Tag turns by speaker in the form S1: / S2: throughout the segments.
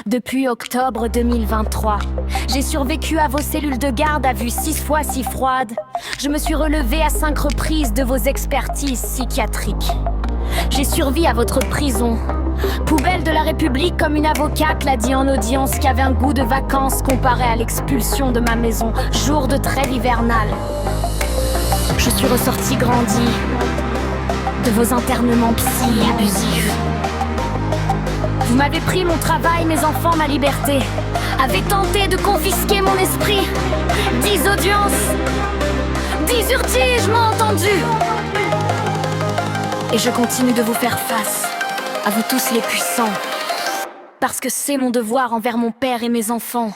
S1: Depuis octobre 2023, j'ai survécu à vos cellules de garde à vue 6 fois si froide. Je me suis relevée à 5 reprises de vos expertises psychiatriques. J'ai survécu à votre prison. Poubelle de la République, comme une avocate l'a dit en audience, qui avait un goût de vacances comparé à l'expulsion de ma maison. Jour de trêve hivernale. Je suis ressortie grandie de vos internements psy abusifs. Vous m'avez pris mon travail, mes enfants, ma liberté. Avez tenté de confisquer mon esprit. 10 audiences, 10 urtigements entendus. Et je continue de vous faire face, à vous tous les puissants, parce que c'est mon devoir envers mon père et mes enfants.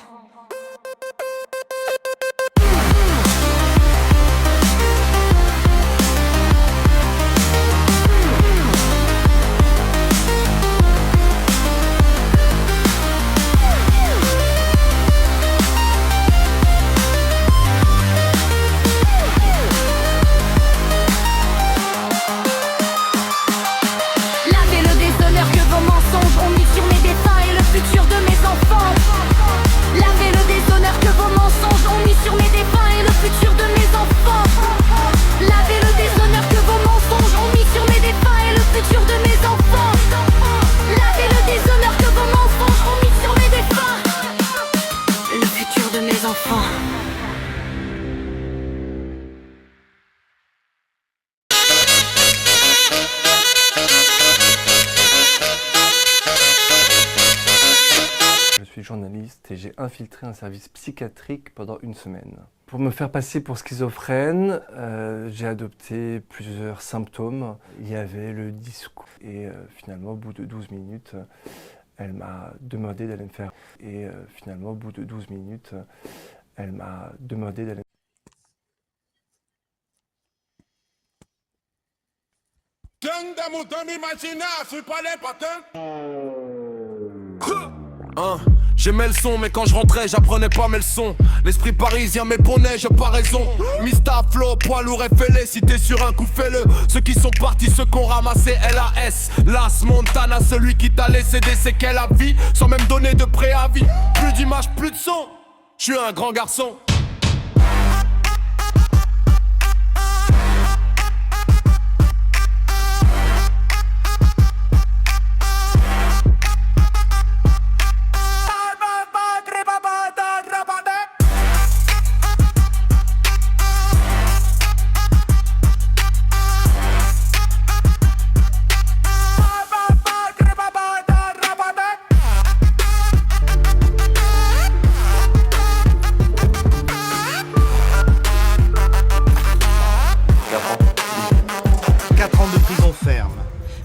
S2: Je suis journaliste et j'ai infiltré un service psychiatrique pendant une semaine. Pour me faire passer pour schizophrène, j'ai adopté plusieurs symptômes. Il y avait le discours et finalement au bout de 12 minutes, elle m'a demandé d'aller me faire. Et finalement au bout de 12 minutes, elle m'a demandé d'aller.
S3: J'aimais le son mais quand je rentrais j'apprenais pas mes leçons. L'esprit parisien m'éponnait, j'ai pas raison. Mista Flow, poids lourd et fêlé. Si t'es sur un coup fais-le. Ceux qui sont partis, ceux qu'on ramassé LAS Las Montana, celui qui t'a laissé des séquelles à vie sans même donner de préavis. Plus d'image, plus de son. Je suis un grand garçon.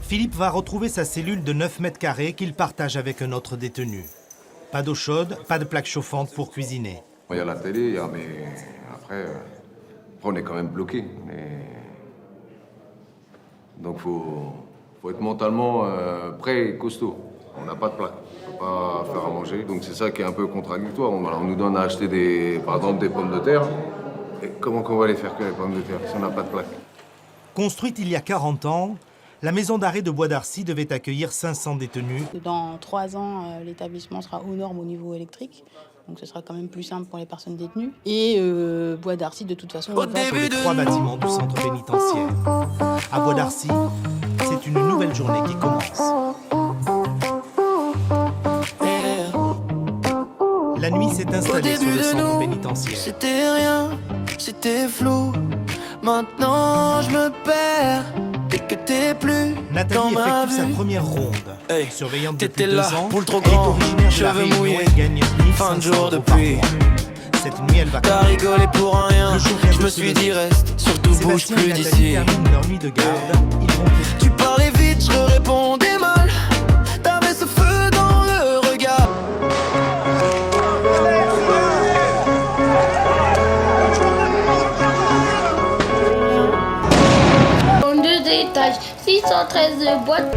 S4: Philippe va retrouver sa cellule de 9 mètres carrés qu'il partage avec un autre détenu. Pas d'eau chaude, pas de plaque chauffante pour cuisiner.
S5: Il y a la télé, mais après, on est quand même bloqué. Donc faut être mentalement prêt et costaud. On n'a pas de plaque, on ne peut pas faire à manger. Donc c'est ça qui est un peu contradictoire. On nous donne à acheter par exemple des pommes de terre. Et comment qu'on va les faire que les pommes de terre si on n'a pas de plaque?
S4: Construite il y a 40 ans, la maison d'arrêt de Bois d'Arcy devait accueillir 500 détenus.
S6: Dans 3 ans, l'établissement sera aux normes au niveau électrique. Donc ce sera quand même plus simple pour les personnes détenues. Et Bois d'Arcy, de toute façon...
S4: Sur les 3 bâtiments du centre pénitentiaire. À Bois d'Arcy, c'est une nouvelle journée qui commence. La nuit s'est installée sur le centre pénitentiaire.
S7: C'était rien, c'était flou. Maintenant je me perds. Et que t'es plus
S4: Nathalie
S7: dans
S4: effectue sa
S7: vue.
S4: première ronde.
S7: Hey,
S4: surveillante depuis
S7: t'étais
S4: 2
S7: là
S4: ans,
S7: pour le trop
S4: elle est
S7: grand,
S4: originaire de la
S7: cheveux
S4: Réunion
S7: mouillés,
S4: et gagne 1500
S7: fin de jour
S4: €
S7: de
S4: par
S7: pluie.
S4: mois. Cette nuit, elle va
S7: T'as rigolé pour rien,
S4: Le jour vient
S7: je
S4: de
S7: me
S4: se
S7: suis
S4: lever.
S7: dit reste, surtout bouge
S4: Sébastien
S7: plus
S4: et Nathalie
S7: d'ici.
S4: terminent leur nuit de garde. Ils vont
S7: Tu parlais vite, je répondais mal. T'avais ce feu dans le regard.
S8: En 2 étages, 613 boîtes.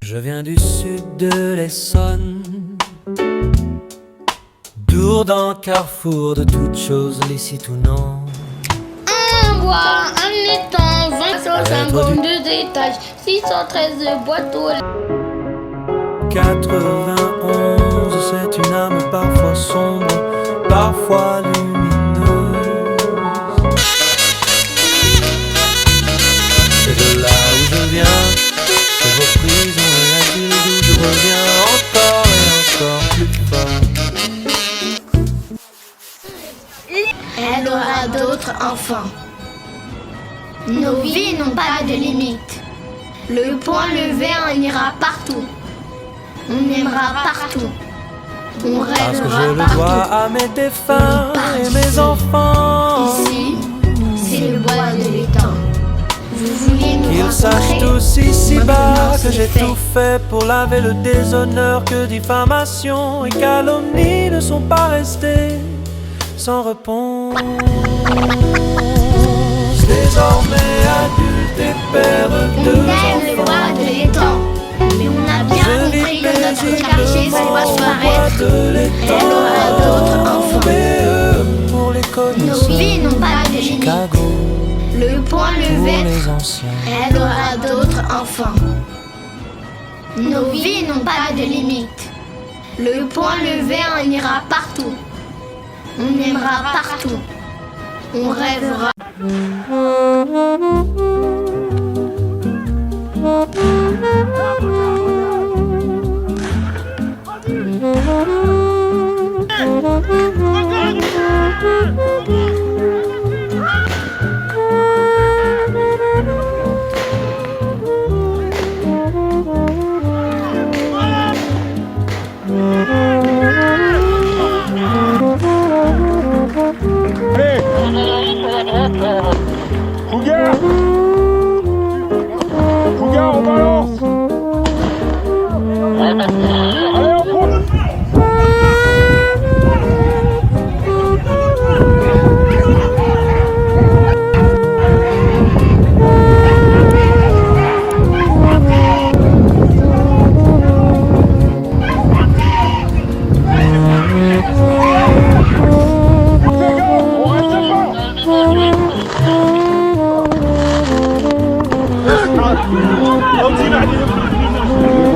S7: Je viens du sud de l'Essonne, d'où
S9: Toujours dans le carrefour de toutes choses licites ou non.
S8: Un bois, un étang, 2052 étages, 613 boîtes aux
S9: 91, c'est une âme parfois sombre, parfois lumineuse. C'est de là où je viens, c'est vos prisons et la ville d'où je reviens encore et encore plus fort.
S8: Elle aura d'autres enfants. Nos vies n'ont pas de limite. Le point levé, on ira partout. On aimera partout. On
S9: Parce que je
S8: rêvera
S9: le dois
S8: partout.
S9: à mes défunts et mes enfants.
S8: Ici, c'est le bois de l'étang. Vous vouliez nous
S9: Qu'ils sachent
S8: rencontrer.
S9: tous ici-bas
S8: Maintenant,
S9: que
S8: c'est
S9: j'ai
S8: fait.
S9: tout fait pour laver le déshonneur, que diffamation et calomnie ne sont pas restés sans réponse. Désormais adulte et père de
S8: On
S9: deux
S8: aime le bois
S9: enfants,
S8: de l'étang. Mais on a bien
S9: je
S8: compris
S9: vis
S8: que notre quartier
S9: paisiblement
S8: c'est pas
S9: au bois
S8: disparaître.
S9: de l'étang.
S8: Elle aura d'autres enfants.
S9: Mais eux, pour les
S8: Nos
S9: connaisseurs,
S8: vies n'ont pas de limite.
S9: Chicago,
S8: Le point
S9: pour
S8: levé,
S9: les anciens.
S8: elle aura d'autres enfants. Nos vies n'ont pas de limite. Le point levé, on ira partout. On aimera partout. On rêvera.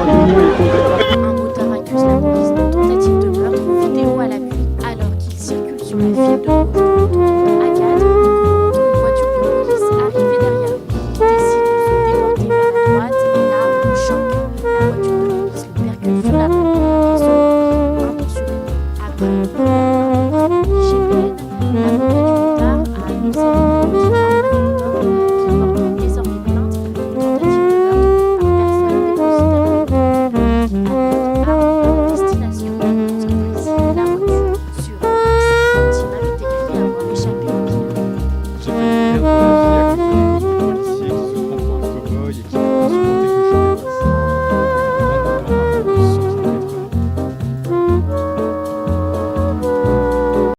S1: Un motard accuse la police de tentative de meurtre vidéo à l'appui alors qu'il circule sur la file de rouge de l'autoroute A4. Une voiture de police arrivée derrière lui décide de se déporter vers la droite et là, le choc. La voiture de police le percute violemment et se retrouve intentionnellement après une obligé de l'aide.